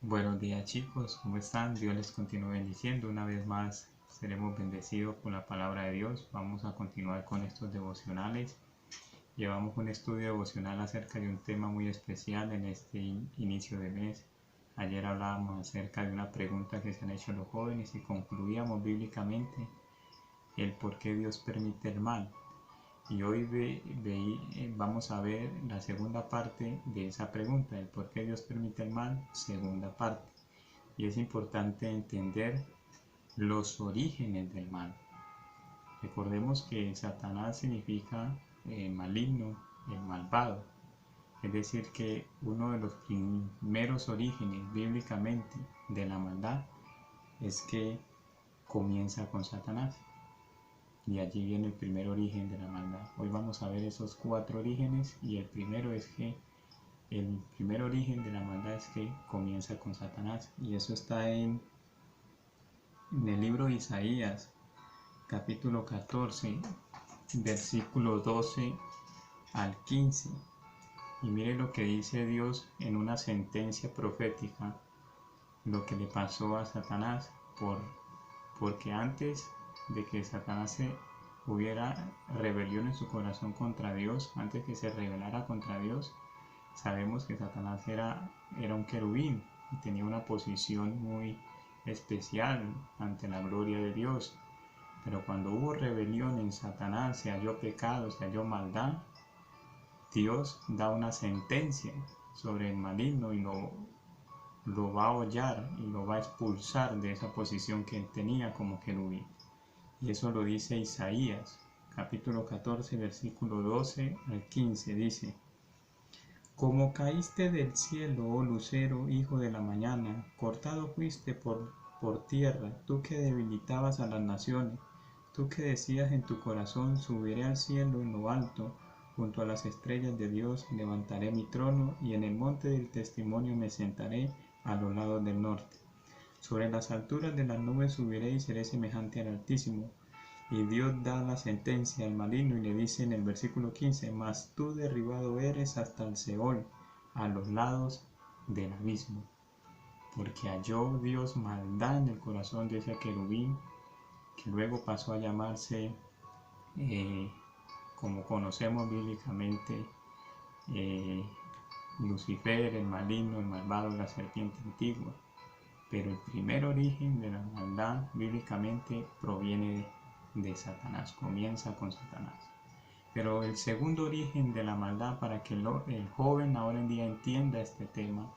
Buenos días chicos, ¿cómo están? Dios les continúe bendiciendo. Una vez más seremos bendecidos con la palabra de Dios. Vamos a continuar con estos devocionales. Llevamos un estudio devocional acerca de un tema muy especial en este inicio de mes. Ayer hablábamos acerca de una pregunta que se han hecho los jóvenes y concluíamos bíblicamente el por qué Dios permite el mal. Y hoy vamos a ver la segunda parte de esa pregunta, el por qué Dios permite el mal, segunda parte. Y es importante entender los orígenes del mal. Recordemos que Satanás significa maligno, el malvado. Es decir, que uno de los primeros orígenes bíblicamente de la maldad es que comienza con Satanás. Y allí viene el primer origen de la maldad. Hoy vamos a ver esos 4 orígenes y el primero es que el primer origen de la maldad es que comienza con Satanás. Y eso está en el libro de Isaías, capítulo 14, versículo 12 al 15. Y mire lo que dice Dios en una sentencia profética, lo que le pasó a Satanás, porque antes de que Satanás hubiera rebelión en su corazón contra Dios, antes que se rebelara contra Dios, sabemos que Satanás era un querubín y tenía una posición muy especial ante la gloria de Dios. Pero cuando hubo rebelión en Satanás, se halló pecado, se halló maldad, Dios da una sentencia sobre el maligno y lo va a hollar y lo va a expulsar de esa posición que él tenía como querubín. Y eso lo dice Isaías, capítulo 14, versículo 12 al 15, dice: Como caíste del cielo, oh lucero, hijo de la mañana, cortado fuiste por tierra, tú que debilitabas a las naciones, tú que decías en tu corazón: subiré al cielo en lo alto, junto a las estrellas de Dios levantaré mi trono, y en el monte del testimonio me sentaré a los lados del norte. Sobre las alturas de las nubes subiré y seré semejante al Altísimo. Y Dios da la sentencia al maligno y le dice en el versículo 15: Mas tú derribado eres hasta el Seol, a los lados del abismo. Porque halló Dios maldad en el corazón de ese querubín, que luego pasó a llamarse, como conocemos bíblicamente, Lucifer, el maligno, el malvado, la serpiente antigua. Pero el primer origen de la maldad bíblicamente proviene de Satanás, comienza con Satanás. Pero el segundo origen de la maldad, para que el joven ahora en día entienda este tema,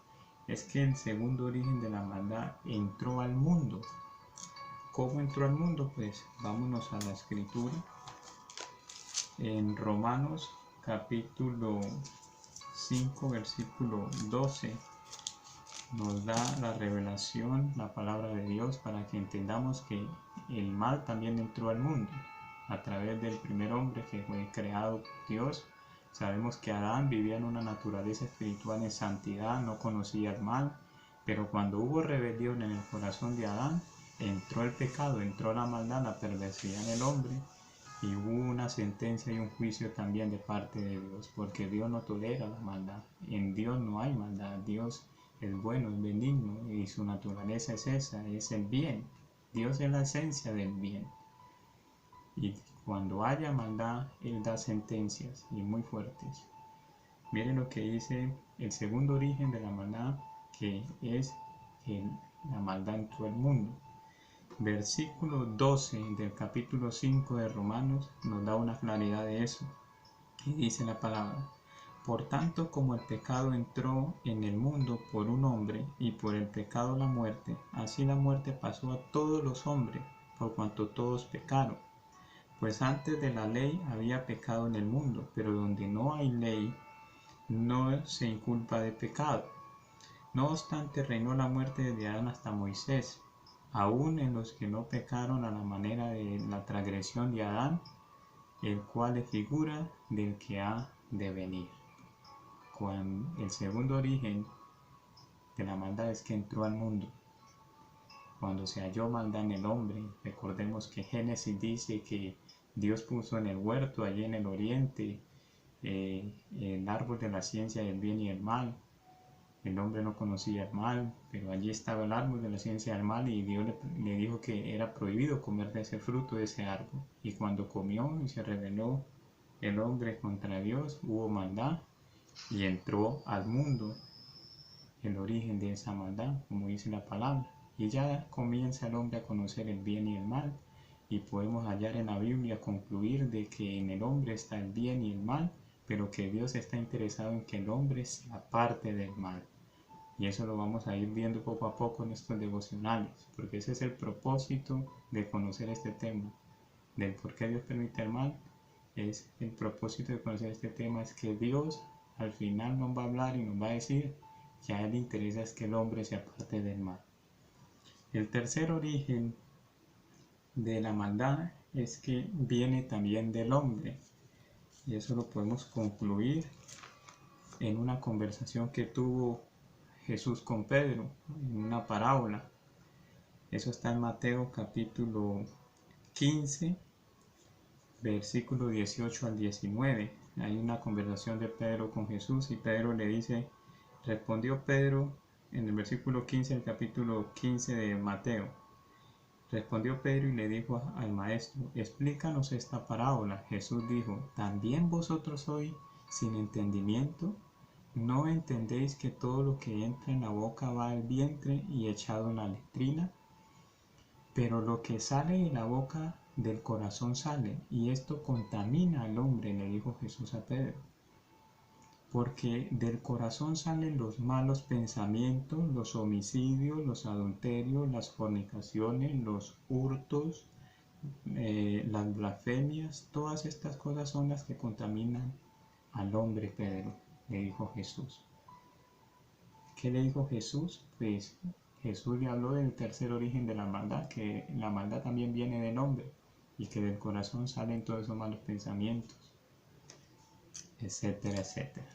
es que el segundo origen de la maldad entró al mundo. ¿Cómo entró al mundo? Pues vámonos a la escritura. En Romanos capítulo 5, versículo 12, nos da la revelación, la palabra de Dios, para que entendamos que el mal también entró al mundo a través del primer hombre que fue creado por Dios. Sabemos que Adán vivía en una naturaleza espiritual en santidad, no conocía el mal, pero cuando hubo rebelión en el corazón de Adán, entró el pecado, entró la maldad, la perversidad en el hombre, y hubo una sentencia y un juicio también de parte de Dios, porque Dios no tolera la maldad. En Dios no hay maldad. Dios es bueno, es benigno, y su naturaleza es esa, es el bien. Dios es la esencia del bien. Y cuando haya maldad, Él da sentencias, y muy fuertes. Miren lo que dice el segundo origen de la maldad, que es que la maldad entró al mundo. Versículo 12 del capítulo 5 de Romanos nos da una claridad de eso. Y dice la palabra: Por tanto, como el pecado entró en el mundo por un hombre, y por el pecado la muerte, así la muerte pasó a todos los hombres, por cuanto todos pecaron. Pues antes de la ley había pecado en el mundo, pero donde no hay ley, no se inculpa de pecado. No obstante, reinó la muerte desde Adán hasta Moisés, aun en los que no pecaron a la manera de la transgresión de Adán, el cual es figura del que ha de venir. Cuando el segundo origen de la maldad es que entró al mundo. Cuando se halló maldad en el hombre, recordemos que Génesis dice que Dios puso en el huerto, allí en el oriente, el árbol de la ciencia del bien y el mal, El hombre no conocía el mal, pero allí estaba el árbol de la ciencia del mal y Dios le dijo que era prohibido comer de ese fruto de ese árbol. Y cuando comió y se rebeló el hombre contra Dios, hubo maldad y entró al mundo el origen de esa maldad, como dice la palabra. Y ya comienza el hombre a conocer el bien y el mal, y podemos hallar en la Biblia concluir de que en el hombre está el bien y el mal, pero que Dios está interesado en que el hombre se aparte del mal. Y eso lo vamos a ir viendo poco a poco en estos devocionales, porque ese es el propósito de conocer este tema, del por qué Dios permite el mal. Es el propósito de conocer este tema, es que Dios al final nos va a hablar y nos va a decir que a Él le interesa es que el hombre se aparte del mal. El tercer origen de la maldad es que viene también del hombre, y eso lo podemos concluir en una conversación que tuvo Jesús con Pedro, en una parábola. Eso está en Mateo capítulo 15, versículo 18 al 19. Hay una conversación de Pedro con Jesús y Pedro le dice, respondió Pedro en el versículo 15 del capítulo 15 de Mateo. Respondió Pedro y le dijo al maestro, explícanos esta parábola. Jesús dijo, ¿también vosotros sois sin entendimiento? ¿No entendéis que todo lo que entra en la boca va al vientre y echado en la letrina? Pero lo que sale de la boca del corazón sale, y esto contamina al hombre, le dijo Jesús a Pedro. Porque del corazón salen los malos pensamientos, los homicidios, los adulterios, las fornicaciones, los hurtos, las blasfemias. Todas estas cosas son las que contaminan al hombre, Pedro, le dijo Jesús. ¿Qué le dijo Jesús? Pues Jesús le habló del tercer origen de la maldad, que la maldad también viene del hombre y que del corazón salen todos esos malos pensamientos, etcétera, etcétera.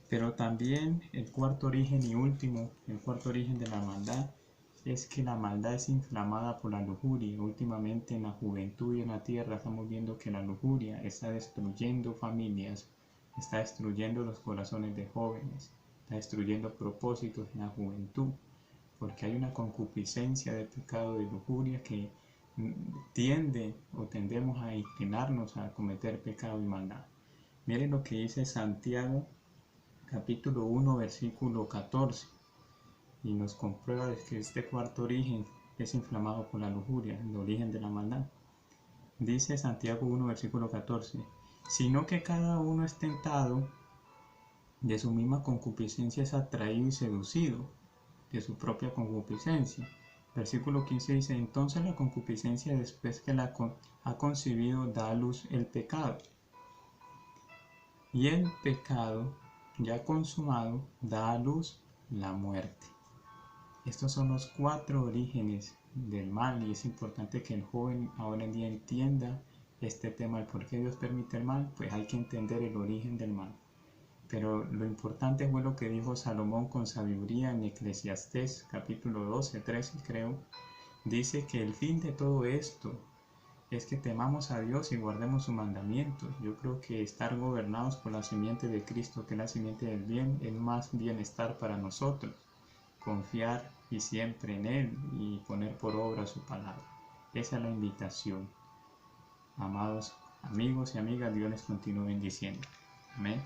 Pero también el cuarto origen y último, el cuarto origen de la maldad, es que la maldad es inflamada por la lujuria. Últimamente en la juventud y en la tierra estamos viendo que la lujuria está destruyendo familias, está destruyendo los corazones de jóvenes, está destruyendo propósitos en la juventud, porque hay una concupiscencia de pecado de lujuria que tiende o tendemos a inclinarnos a cometer pecado y maldad. Miren lo que dice Santiago capítulo 1 versículo 14 y nos comprueba que este cuarto origen es inflamado por la lujuria, el origen de la maldad. Dice Santiago 1 versículo 14, sino que cada uno es tentado de su misma concupiscencia, es atraído y seducido de su propia concupiscencia. Versículo 15 dice, entonces la concupiscencia después que la ha concebido da a luz el pecado, y el pecado ya consumado da a luz la muerte. Estos son los cuatro orígenes del mal y es importante que el joven ahora en día entienda este tema, el por qué Dios permite el mal. Pues hay que entender el origen del mal. Pero lo importante fue lo que dijo Salomón con sabiduría en Eclesiastés capítulo 12, 13 creo. Dice que el fin de todo esto es que temamos a Dios y guardemos sus mandamientos. Yo creo que estar gobernados por la simiente de Cristo, que es la simiente del bien, es más bienestar para nosotros. Confiar y siempre en Él y poner por obra su palabra. Esa es la invitación. Amados amigos y amigas, Dios les continúe bendiciendo. Amén.